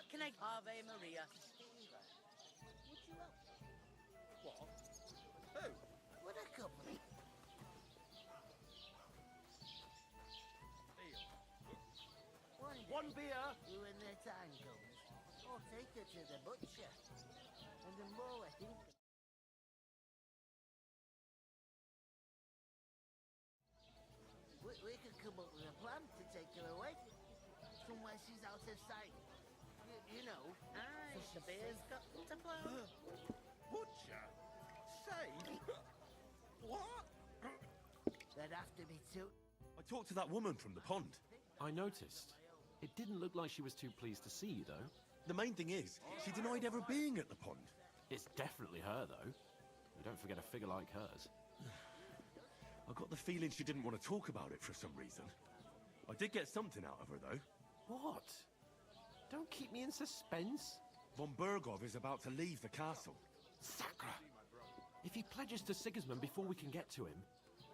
What can I... Ave Maria. Would you help? What? Who? Would a couple? One beer. You when their time comes, or take her to the butcher. And the more I think... We could come up with a plan to take her away. Somewhere she's out of sight. You know. Aye, the beer's got to flow. Butcher? Say? What? There'd have to be two. I talked to that woman from the pond. I noticed. It didn't look like she was too pleased to see you, though. The main thing is, she denied ever being at the pond. It's definitely her, though. We don't forget a figure like hers. I got the feeling she didn't want to talk about it for some reason. I did get something out of her, though. What? Don't keep me in suspense. Von Bergov is about to leave the castle. Sacre! If he pledges to Sigismund before we can get to him,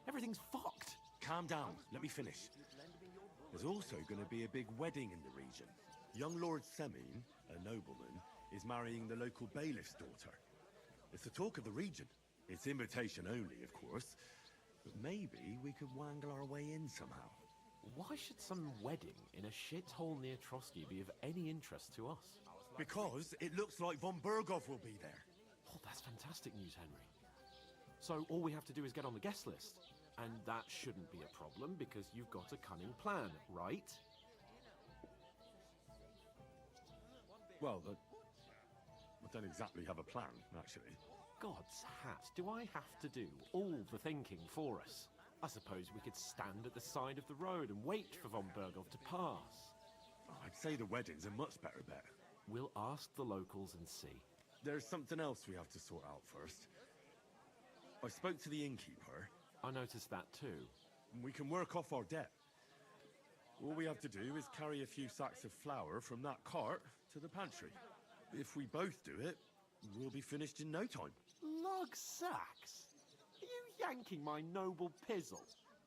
everything's fucked. Calm down, let me finish. There's also going to be a big wedding in the region. Young Lord Semin, a nobleman, is marrying the local bailiff's daughter. It's the talk of the region. It's invitation only, of course. But maybe we could wangle our way in somehow. Why should some wedding in a shithole near Trotsky be of any interest to us? Because it looks like Von Bergov will be there. Oh, that's fantastic news, Henry. So all we have to do is get on the guest list. And that shouldn't be a problem because you've got a cunning plan, right? Well, I don't exactly have a plan, actually. God's hat, do I have to do all the thinking for us? I suppose we could stand at the side of the road and wait for Von Bergov to pass. I'd say the wedding's a much better bet. We'll ask the locals and see. There's something else we have to sort out first. I spoke to the innkeeper. I noticed that too. We can work off our debt. All we have to do is carry a few sacks of flour from that cart to the pantry. If we both do it, we'll be finished in no time. Lug sacks? Are you yanking my noble pizzle?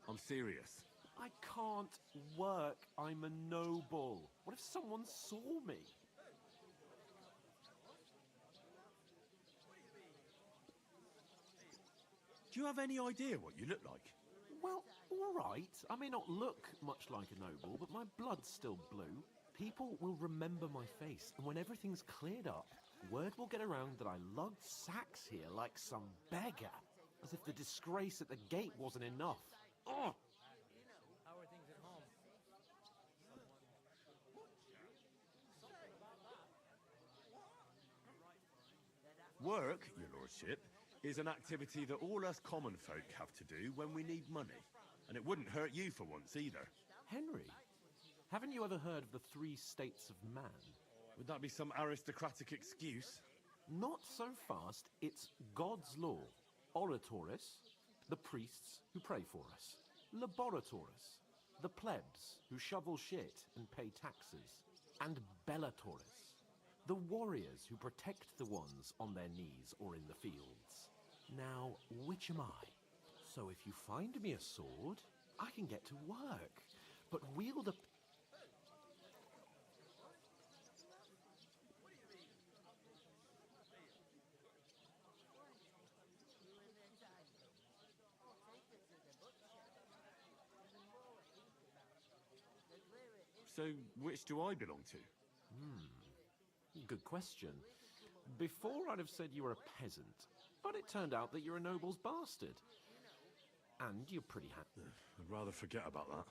I'm serious. I can't work. I'm a noble. What if someone saw me? Do you have any idea what you look like? Well, all right. I may not look much like a noble, but my blood's still blue. People will remember my face, and when everything's cleared up, word will get around that I lugged sacks here like some beggar. As if the disgrace at the gate wasn't enough. Ugh! How are things at home? Work, your lordship, is an activity that all us common folk have to do when we need money. And it wouldn't hurt you for once either. Henry, haven't you ever heard of the 3 states of man? Would that be some aristocratic excuse? Not so fast. It's God's law. Oratoris, the priests who pray for us. Laboratoris, the plebs who shovel shit and pay taxes. And Bellatoris, the warriors who protect the ones on their knees or in the fields. Now, which am I? So if you find me a sword, I can get to work. But wield a... So, which do I belong to? Good question. Before I'd have said you were a peasant, but it turned out that you're a noble's bastard. And you're pretty I'd rather forget about that.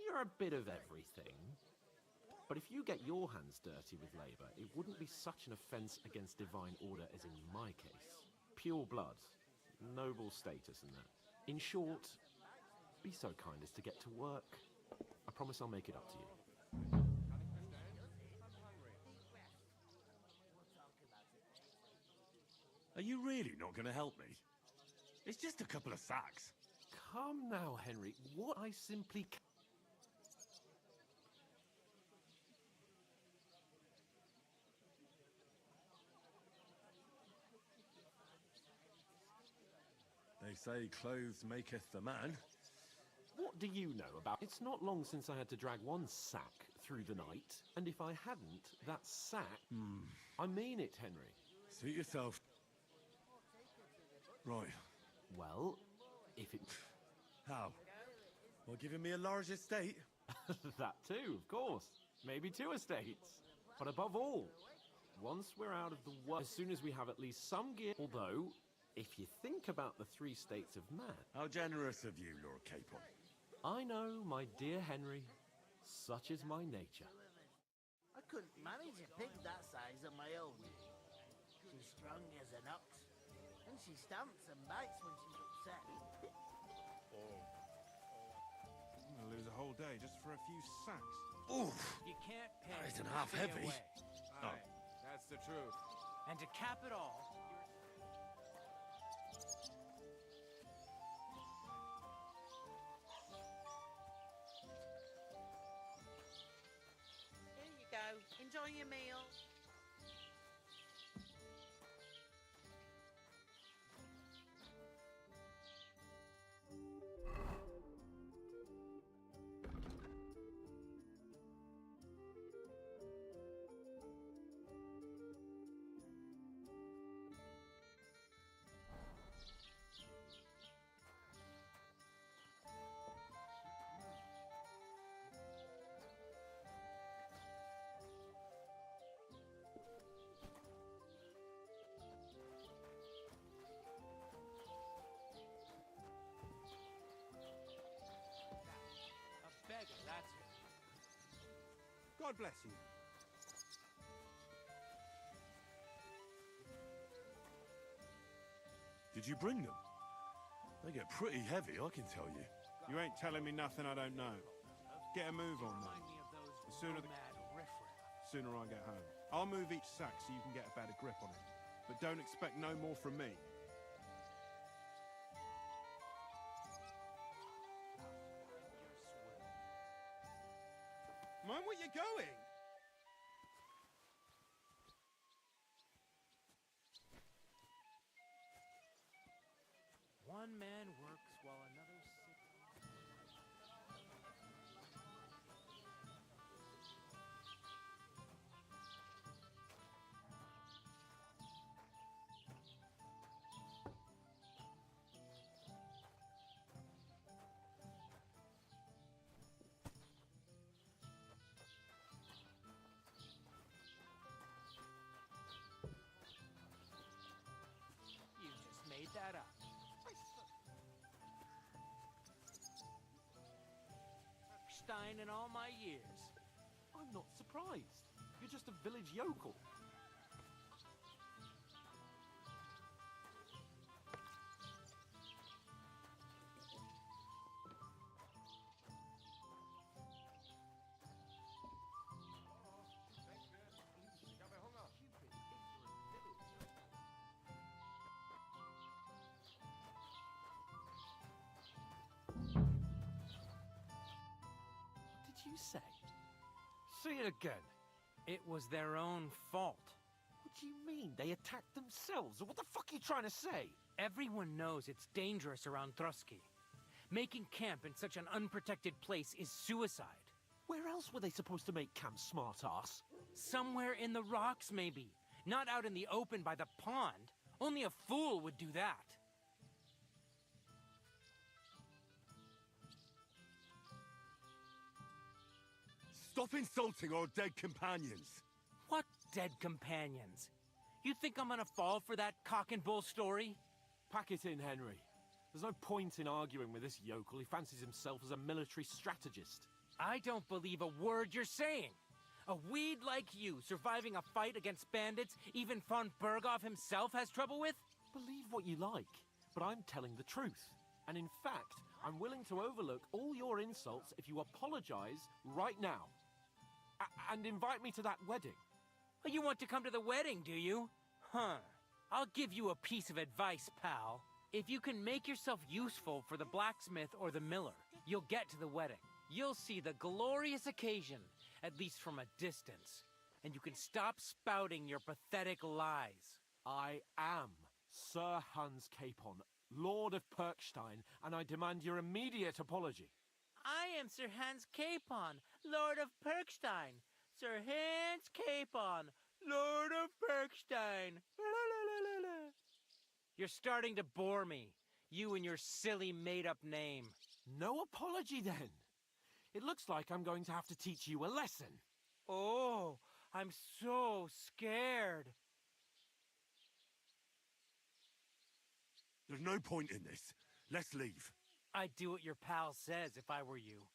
You're a bit of everything. But if you get your hands dirty with labour, it wouldn't be such an offence against divine order as in my case. Pure blood, noble status and that. In short, be so kind as to get to work. I promise I'll make it up to you. Are you really not going to help me? It's just a couple of sacks. Come now, Henry. What I simply... They say clothes maketh the man. What do you know about... It's not long since I had to drag one sack through the night, and if I hadn't, that sack... I mean it, Henry. Suit yourself. Right. Well, if it... How? Well, giving me a large estate? That too, of course. Maybe 2 estates. But above all, once we're out of the world, as soon as we have at least some gear... Although, if you think about the 3 states of man... How generous of you, Lord Capon. I know, my dear Henry. Such is my nature. I couldn't manage a pig that size on my own. She's strong as an ox, and she stamps and bites when she's upset. I'm gonna lose a whole day just for a few sacks. Oof! You can't pay. That isn't half stay heavy. away. Aye, that's the truth. And to cap it all, here you go. Enjoy your meal. A beggar, that's it. God bless you. Did you bring them? They get pretty heavy, I can tell you. You ain't telling me nothing I don't know. Get a move on, Remind then. me of those The sooner the- nomad riffraff. Sooner I get home. I'll move each sack so you can get a better grip on it. But don't expect no more from me. Mind where you're going? One man works while another sits. You just made that up. Stein in all my years. I'm not surprised. You're just a village yokel. What did you say? Say it again. It was their own fault. What do you mean? They attacked themselves? What the fuck are you trying to say? Everyone knows it's dangerous around Trusky. Making camp in such an unprotected place is suicide. Where else were they supposed to make camp, smart-ass? Somewhere in the rocks, maybe. Not out in the open by the pond. Only a fool would do that. Stop insulting our dead companions! What dead companions? You think I'm gonna fall for that cock and bull story? Pack it in, Henry. There's no point in arguing with this yokel. He fancies himself as a military strategist. I don't believe a word you're saying. A weed like you surviving a fight against bandits even von Berghoff himself has trouble with? Believe what you like, but I'm telling the truth. And in fact, I'm willing to overlook all your insults if you apologize right now. And invite me to that wedding. Oh, you want to come to the wedding, do you? Huh. I'll give you a piece of advice, pal. If you can make yourself useful for the blacksmith or the miller, you'll get to the wedding. You'll see the glorious occasion, at least from a distance. And you can stop spouting your pathetic lies. I am Sir Hans Capon, Lord of Perkstein, and I demand your immediate apology. I am Sir Hans Capon, Lord of Perkstein. Sir Hans Capon, Lord of Perkstein. You're starting to bore me. You and your silly made-up name. No apology, then. It looks like I'm going to have to teach you a lesson. Oh, I'm so scared. There's no point in this. Let's leave. I'd do what your pal says if I were you.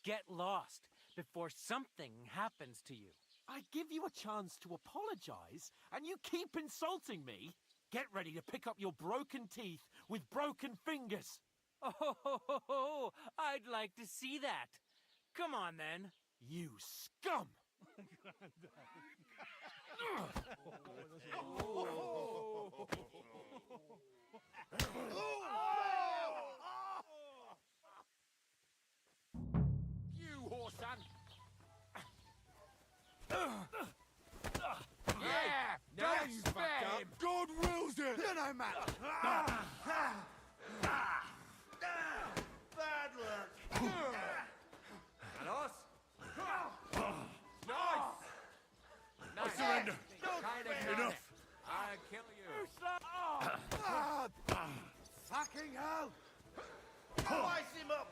Get lost before something happens to you. I give you a chance to apologize, and you keep insulting me. Get ready to pick up your broken teeth with broken fingers. Oh, I'd like to see that. Come on, then. You scum! You whoreson! Yeah! Now you fucked up! God wills it! You know, man! Bad luck! And us? Nice! I surrender! Kind of Enough! I'll kill you. Fucking hell! Spice him up!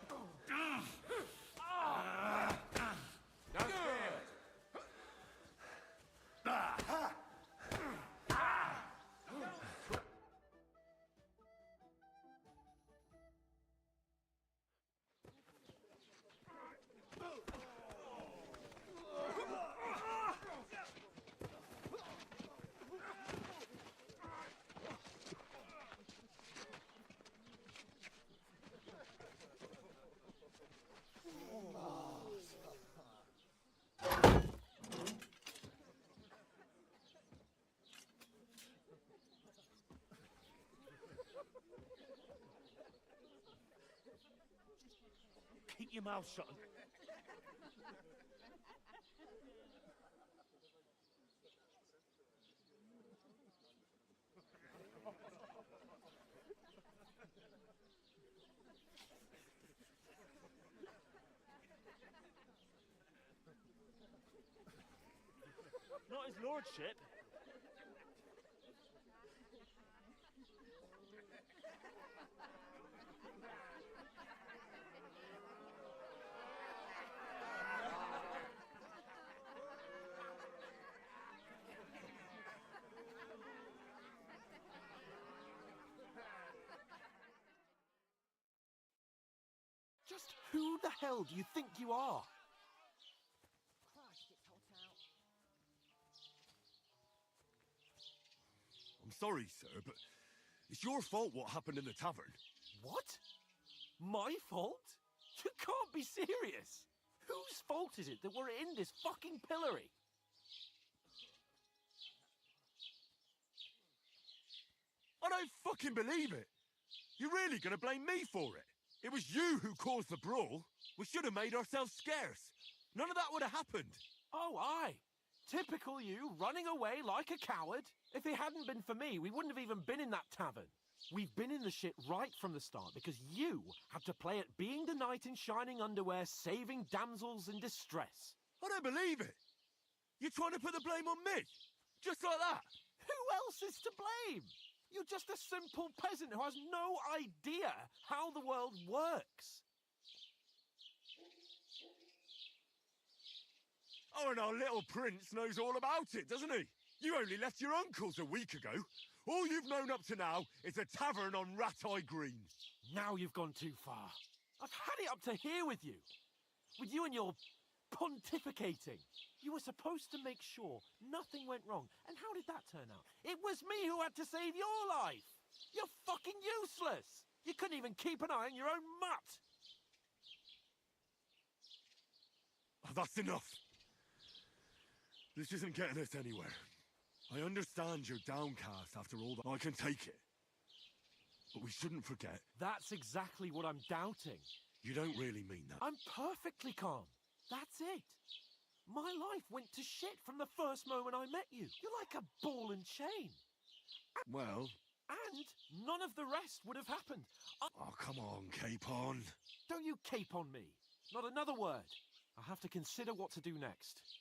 Don't fear. Keep your mouth shut. Not his lordship. Just who the hell do you think you are? Christ, it's hot out. I'm sorry, sir, but it's your fault what happened in the tavern. What? My fault? You can't be serious. Whose fault is it that we're in this fucking pillory? I don't fucking believe it. You're really gonna blame me for it? It was you who caused the brawl. We should have made ourselves scarce. None of that would have happened. Oh, aye. Typical you, running away like a coward. If it hadn't been for me, we wouldn't have even been in that tavern. We've been in the shit right from the start because you had to play at being the knight in shining underwear, saving damsels in distress. I don't believe it. You're trying to put the blame on me? Just like that? Who else is to blame? You're just a simple peasant who has no idea how the world works. Oh, and our little prince knows all about it, doesn't he? You only left your uncle's a week ago. All you've known up to now is a tavern on Rat-Eye Green. Now you've gone too far. I've had it up to here with you. With you and your pontificating. You were supposed to make sure nothing went wrong. And how did that turn out? It was me who had to save your life. You're fucking useless. You couldn't even keep an eye on your own mutt. Oh, that's enough. This isn't getting us anywhere. I understand you're downcast after all that. I can take it. But we shouldn't forget. That's exactly what I'm doubting. You don't really mean that. I'm perfectly calm. That's it. My life went to shit from the first moment I met you. You're like a ball and chain. Well... And none of the rest would have happened. Oh, come on, Capon. Don't you cape on me. Not another word. I have to consider what to do next.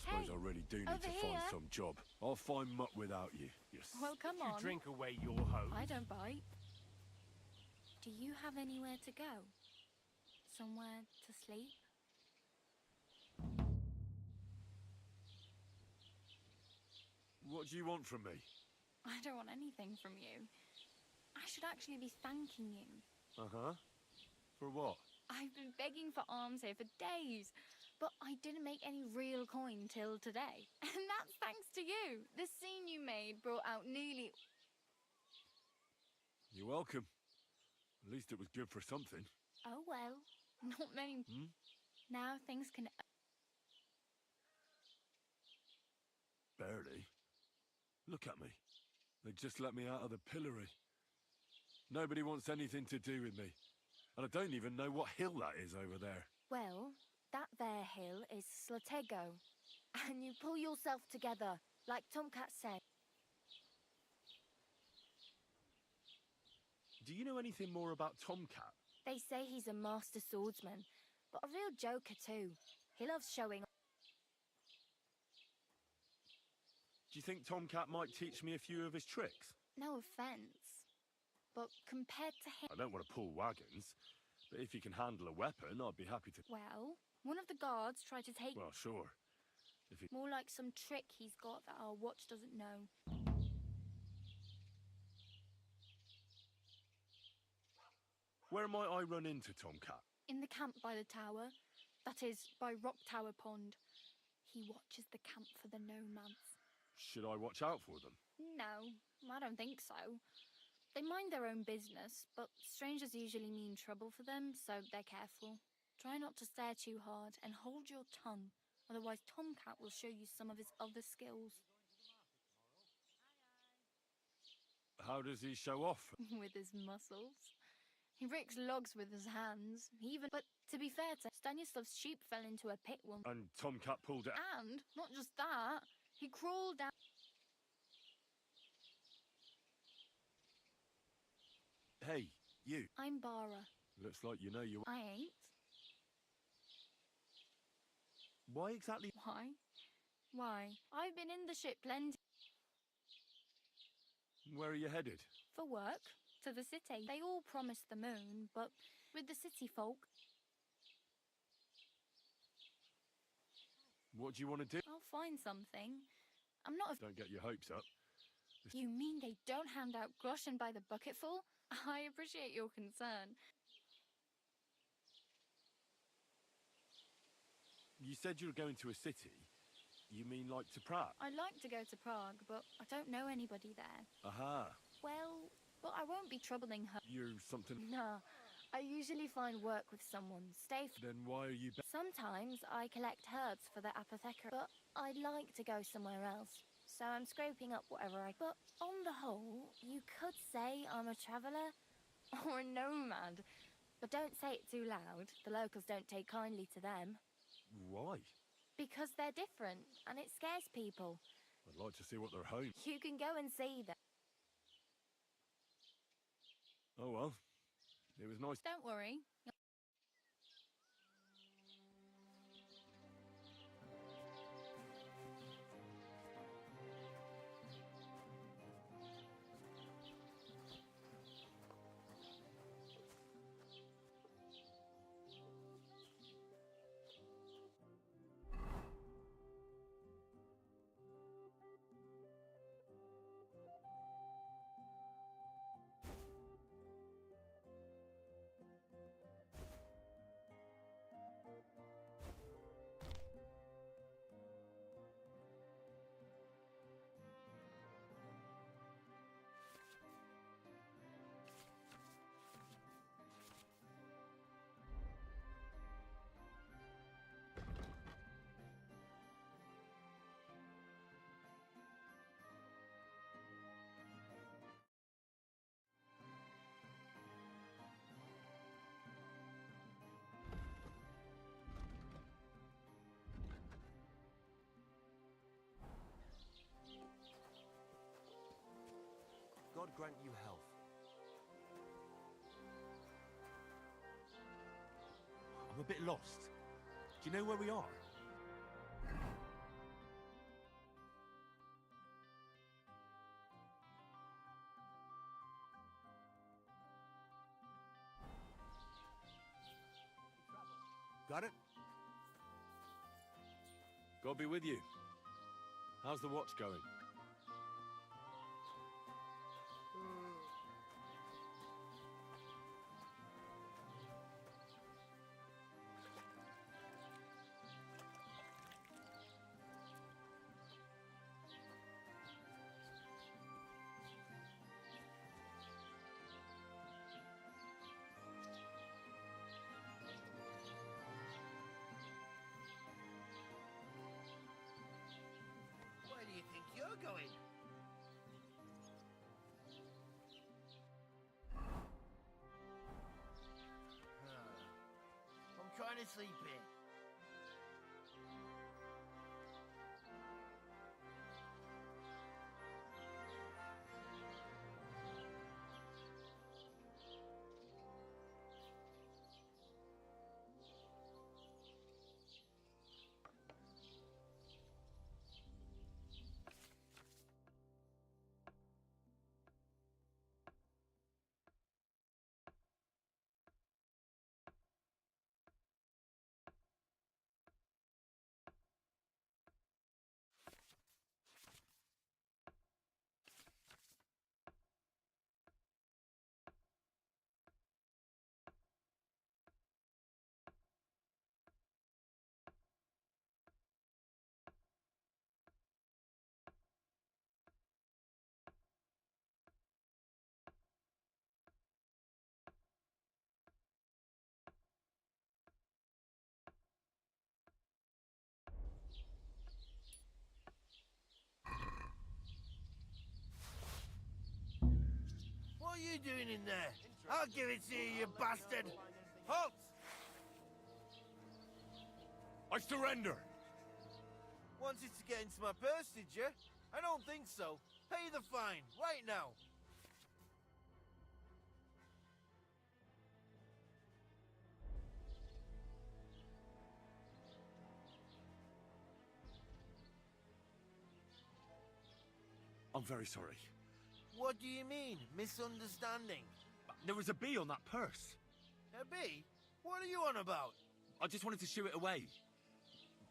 I suppose Hey, I really do need over to find here. some job. I'll find muck without you. Well, come You on. drink away your hose. I don't bite. Do you have anywhere to go? Somewhere to sleep? What do you want from me? I don't want anything from you. I should actually be thanking you. Uh-huh. For what? I've been begging for alms here for days, but I didn't make any real coin till today. And that's thanks to you. The scene you made brought out nearly... You're welcome. At least it was good for something. Oh well, not many... Now things can... Barely. Look at me. They just let me out of the pillory. Nobody wants anything to do with me. And I don't even know what hill that is over there. Well, that there hill is Slatego. And you pull yourself together, like Tomcat said. Do you know anything more about Tomcat? They say he's a master swordsman, but a real joker too. He loves showing... Do you think Tomcat might teach me a few of his tricks? No offence, but compared to him... I don't want to pull wagons, but if you can handle a weapon, I'd be happy to... Well, one of the guards tried to take... Well, sure. If he... More like some trick he's got that our watch doesn't know. Where might I run into Tomcat? In the camp by the tower. That is, by Rock Tower Pond. He watches the camp for the nomads. Should I watch out for them? No, I don't think so. They mind their own business, but strangers usually mean trouble for them, so they're careful. Try not to stare too hard and hold your tongue, otherwise Tomcat will show you some of his other skills. How does he show off? With his muscles. He breaks logs with his hands, but to be fair to Stanislav's sheep fell into a pit once. And Tomcat pulled it. And, not just that, he crawled down. Hey, you. I'm Bara. Looks like you know you. I ain't. Why exactly? Why? Why? I've been in the ship plenty. Where are you headed? For work. To the city. They all promised the moon, but with the city folk... What do you want to do? I'll find something. I'm not a... Don't get your hopes up. You mean they don't hand out groschen by the bucketful? I appreciate your concern. You said you were going to a city. You mean like to Prague? I'd like to go to Prague, but I don't know anybody there. Aha. Well, but I won't be troubling her. You something... No, I usually find work with someone. Then why are you... Sometimes I collect herbs for the apothecary, but I'd like to go somewhere else. So I'm scraping up whatever I... But on the whole, you could say I'm a traveller or a nomad. But don't say it too loud. The locals don't take kindly to them. Why? Because they're different, and it scares people. I'd like to see what their home... You can go and see them. Oh well. It was nice... Don't worry. God grant you health. I'm a bit lost. Do you know where we are? Got it? God be with you. How's the watch going? Where do you think you're going? I'm trying to sleep here. doing in there? I'll give it to you, you bastard! Halt! I surrender! Wanted to get into my purse, did you? I don't think so. Pay the fine, right now. I'm very sorry. What do you mean, misunderstanding? There was a bee on that purse. A bee? What are you on about? I just wanted to shoo it away.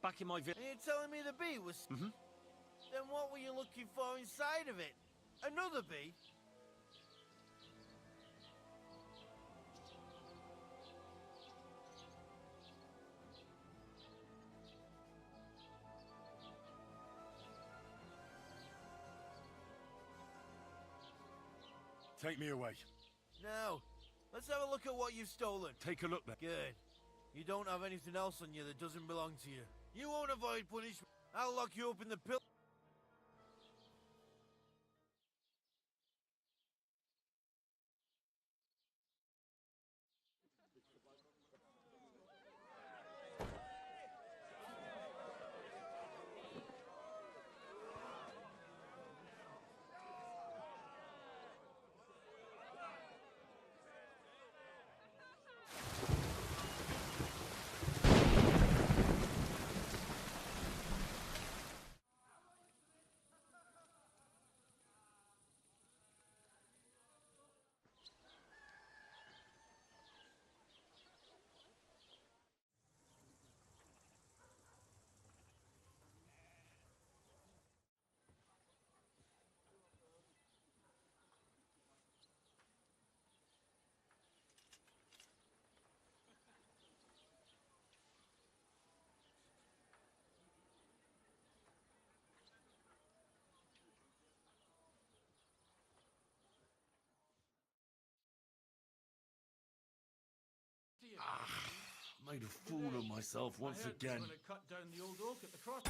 Back in my village. And you're telling me the bee was... Mm-hmm. Then what were you looking for inside of it? Another bee? Take me away. Now, let's have a look at what you've stolen. Take a look then. Good. You don't have anything else on you that doesn't belong to you. You won't avoid punishment. I'll lock you up in the pill. Made a fool of myself once again. Cut down the old oak at the cross.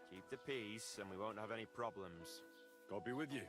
Keep the peace, and we won't have any problems. God be with you.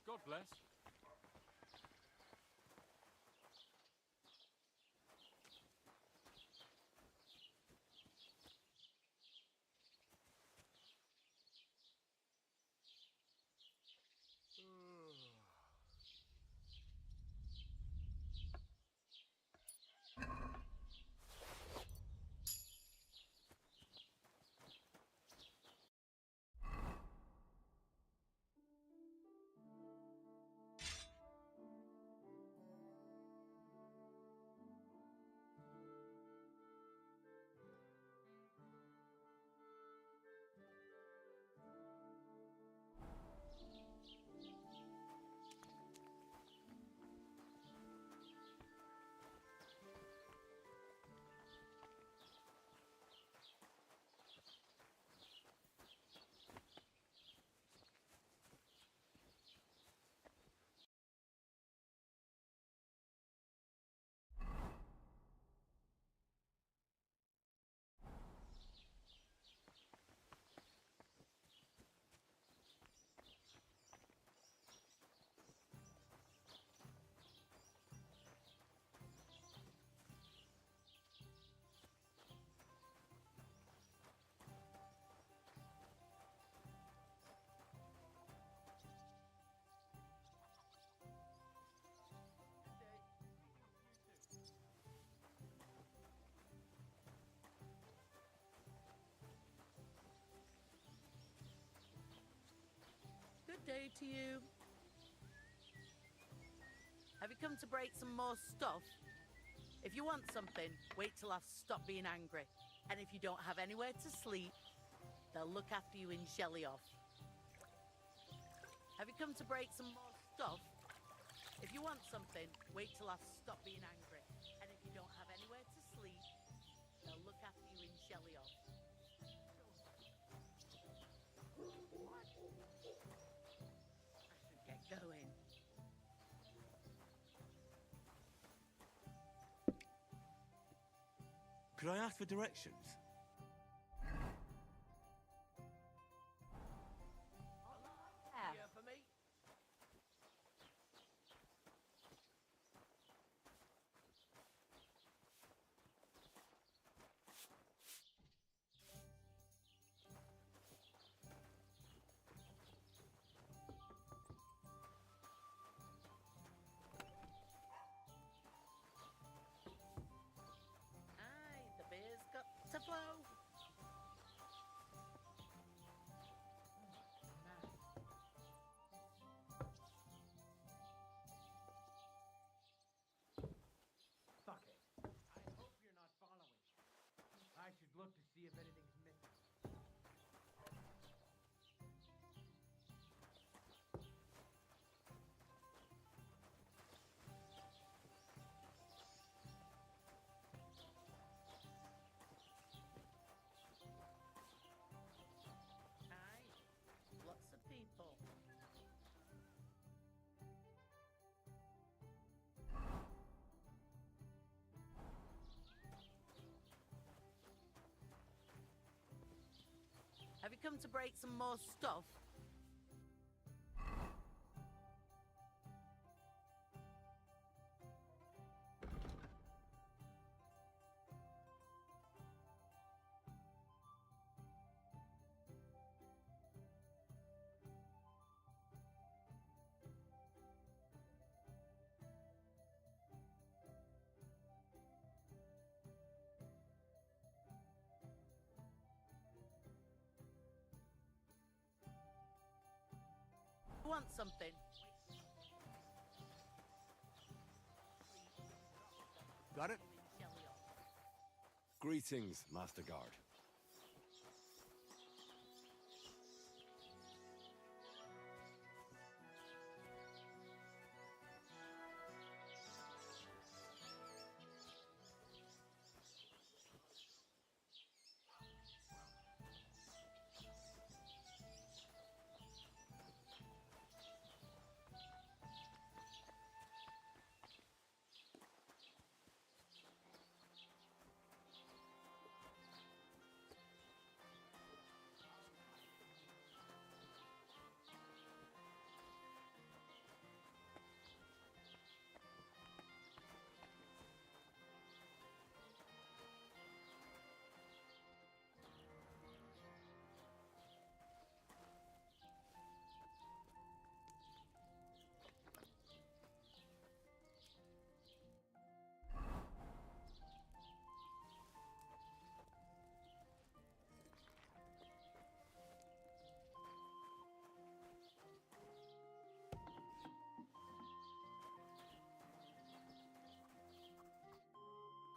God bless. day to you. Have you come to break some more stuff? If you want something, wait till I've stopped being angry. And if you don't have anywhere to sleep, they'll look after you in Shelly-off. Have you come to break some more stuff? If you want something, wait till I've stopped being angry. And if you don't have anywhere to sleep, they'll look after you in Shelly-off. I should get going. Could I ask for directions? Here for me. Aye, the beer's got to flow. Fuck it. I hope you're not following. I should look to see if anything's missing. Aye, lots of people. Have you come to break some more stuff? Want something? Got it? Greetings, Master Guard.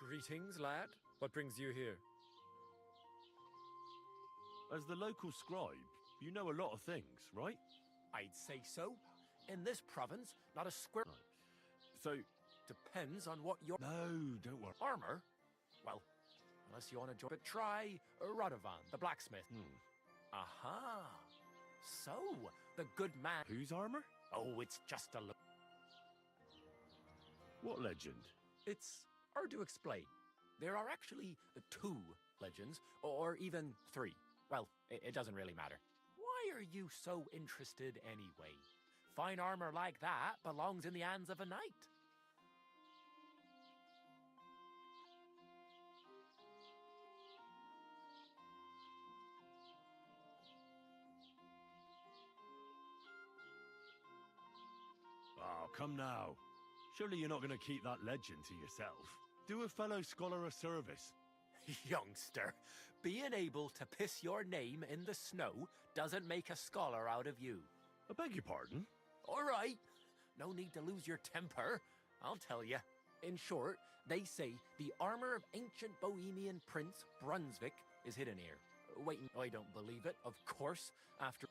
Greetings, lad. What brings you here? As the local scribe, you know a lot of things, right? I'd say so. In this province, not a square... So, Depends on what your... no, don't worry. Armor? Well, unless you want to join... But try Radovan, the blacksmith. Aha! So, the good man... Whose armor? Oh, it's just a look. What legend? It's hard to explain. There are actually 2 legends, or even 3. Well, it doesn't really matter. Why are you so interested anyway? Fine armor like that belongs in the hands of a knight. Oh, come now. Surely you're not going to keep that legend to yourself. Do a fellow scholar a service. Youngster, being able to piss your name in the snow doesn't make a scholar out of you. I beg your pardon? All right. No need to lose your temper. I'll tell you. In short, they say the armor of ancient Bohemian Prince Brunswick is hidden here. Wait, I don't believe it. Of course, after...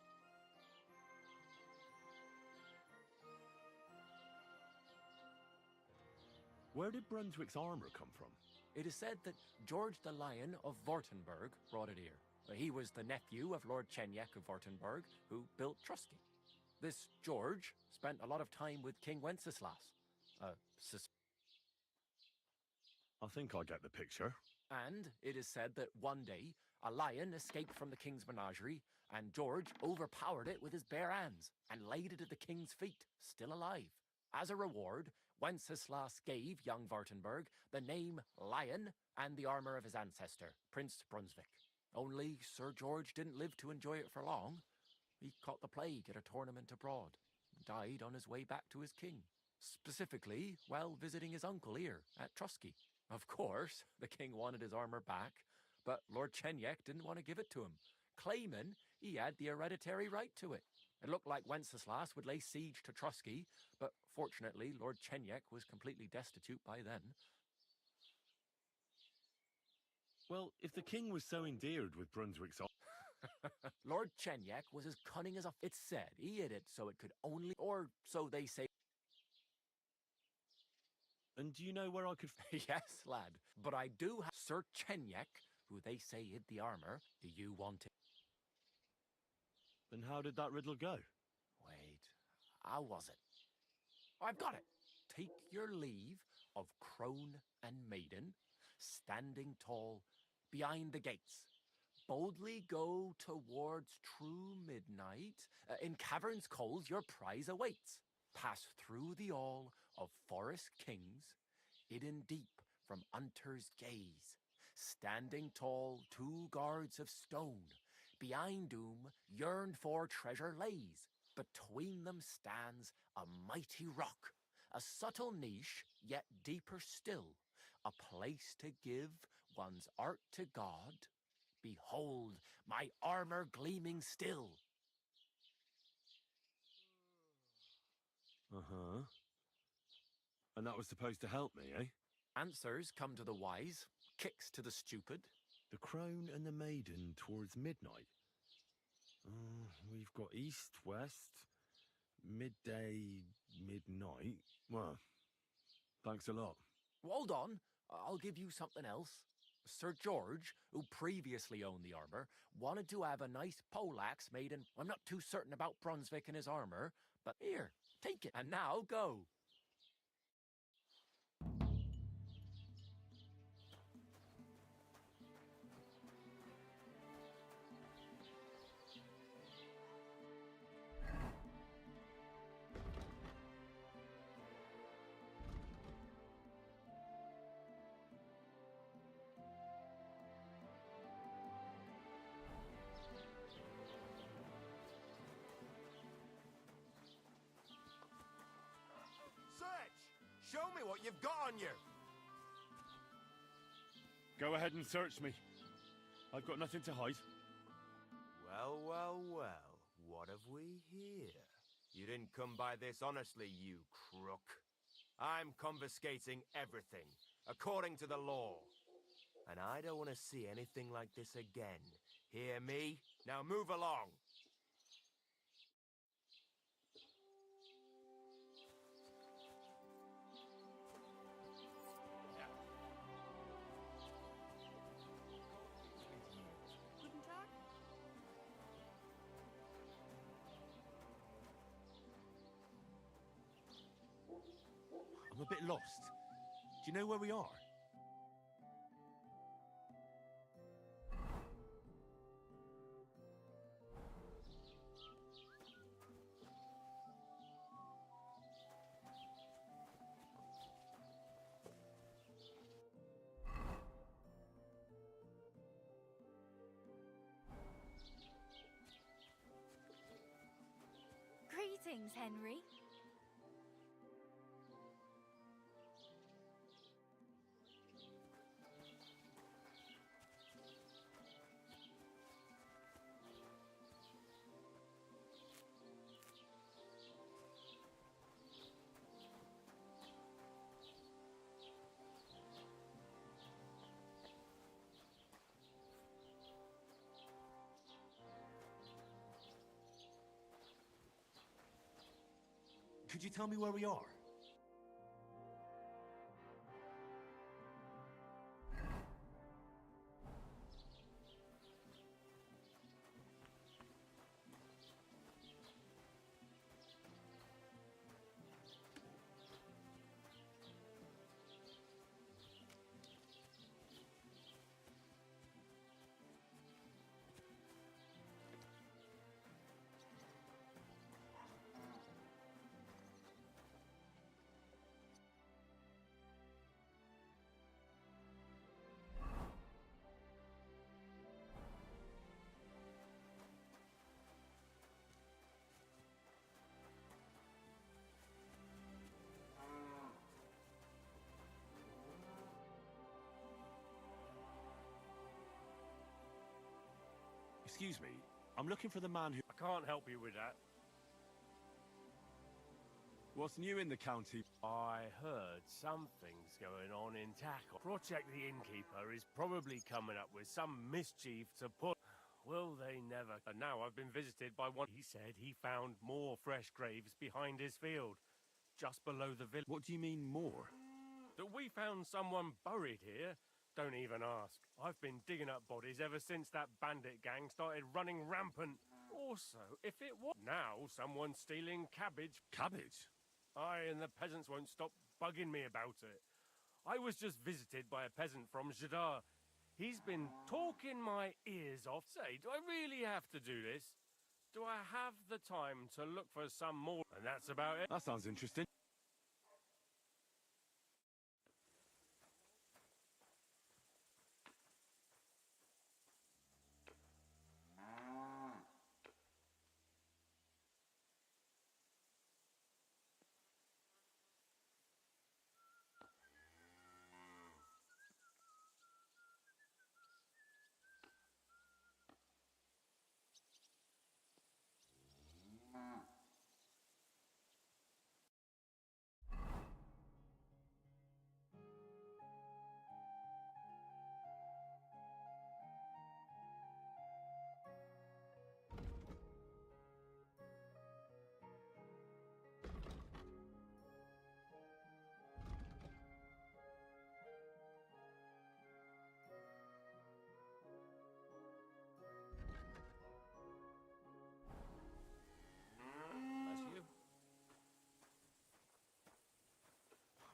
Where did Brunswick's armor come from? It is said that George the Lion of Württemberg brought it here. He was the nephew of Lord Chenyek of Württemberg, who built Trusky. This George spent a lot of time with King Wenceslas. I think I get the picture. And it is said that one day, a lion escaped from the king's menagerie, and George overpowered it with his bare hands and laid it at the king's feet, still alive. As a reward, Wenceslas gave young Württemberg the name Lion and the armor of his ancestor, Prince Brunswick. Only Sir George didn't live to enjoy it for long. He caught the plague at a tournament abroad, and died on his way back to his king. Specifically, while visiting his uncle here at Trusky. Of course, the king wanted his armor back, but Lord Chenyek didn't want to give it to him, claiming he had the hereditary right to it. It looked like Wenceslas would lay siege to Trusky, but fortunately Lord Chenyek was completely destitute by then. Well, if the king was so endeared with Brunswick's Lord Chenyek was as cunning as a... It's said he hid it so it could only... Or so they say... And do you know where I could... Yes, lad. But I do have Sir Chenyek, who they say hid the armor. Do you want it? Then how did that riddle go? Wait, how was it? I've got it. Take your leave of crone and maiden, standing tall behind the gates. Boldly go towards true midnight. In caverns cold your prize awaits. Pass through the all of forest kings, hidden deep from hunter's gaze. Standing tall, 2 guards of stone, behind whom yearned-for treasure lays. Between them stands a mighty rock, a subtle niche, yet deeper still, a place to give one's art to God. Behold, my armor gleaming still. Uh-huh. And that was supposed to help me, eh? Answers come to the wise, kicks to the stupid. The crone and the maiden towards midnight. We've got east, west, midday, midnight. Well, thanks a lot. Hold on, I'll give you something else. Sir George, who previously owned the armor, wanted to have a nice poleaxe made in... I'm not too certain about Brunswick and his armor, but here, take it, and now go. Show me what you've got on you! Go ahead and search me. I've got nothing to hide. Well, well, well. What have we here? You didn't come by this honestly, you crook. I'm confiscating everything, according to the law. And I don't want to see anything like this again. Hear me? Now move along! I'm a bit lost. Do you know where we are? Greetings, Henry. Could you tell me where we are? Excuse me, I'm looking for the man who... I can't help you with that. What's new in the county? I heard something's going on in Tackle. Project the Innkeeper is probably coming up with some mischief to put... Will they never... And now I've been visited by one... He said he found more fresh graves behind his field, just below the village. What do you mean, more? That we found someone buried here? Don't even ask. I've been digging up bodies ever since that bandit gang started running rampant. Also, if it was... Now someone's stealing cabbage. Cabbage? Aye, and the peasants won't stop bugging me about it. I was just visited by a peasant from Jadar. He's been talking my ears off. Say, do I really have to do this? Do I have the time to look for some more? And that's about it. That sounds interesting.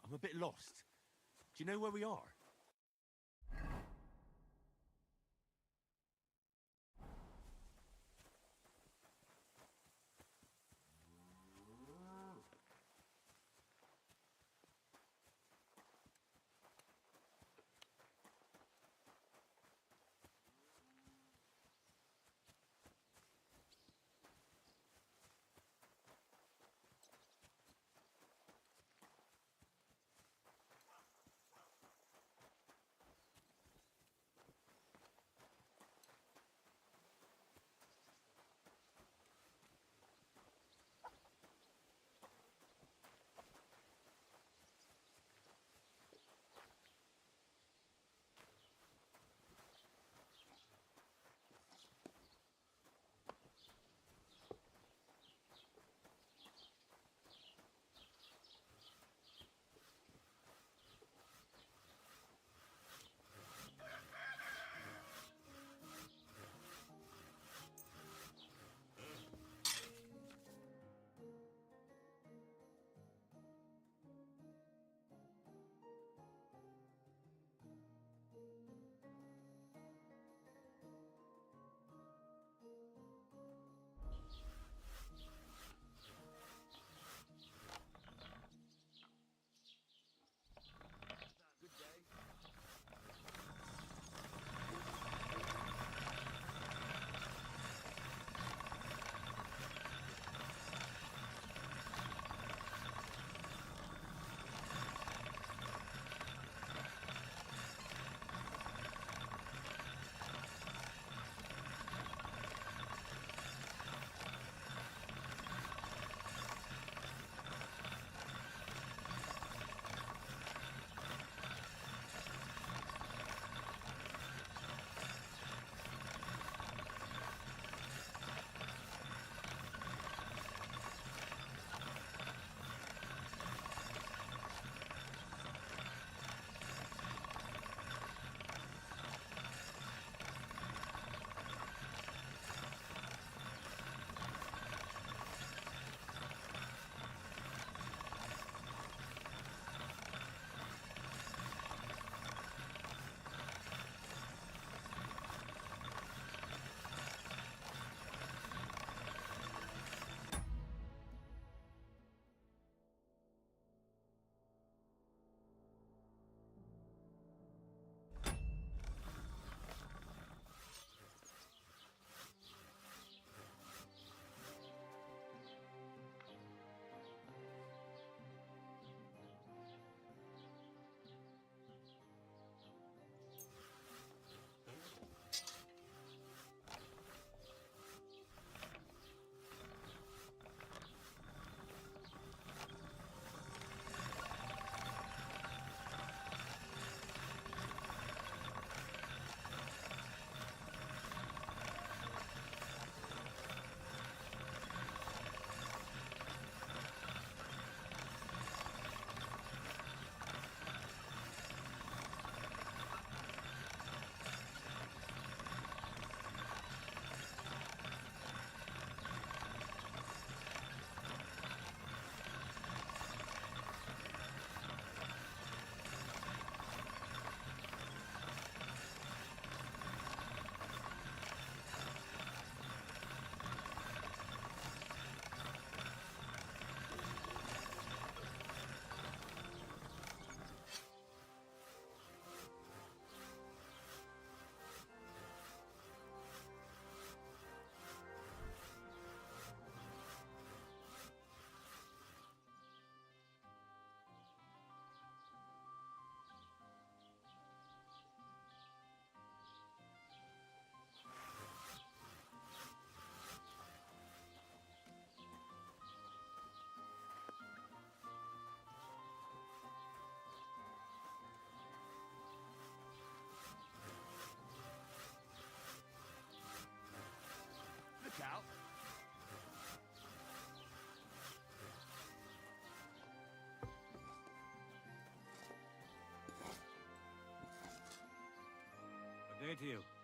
I'm a bit lost. Do you know where we are? Same to you.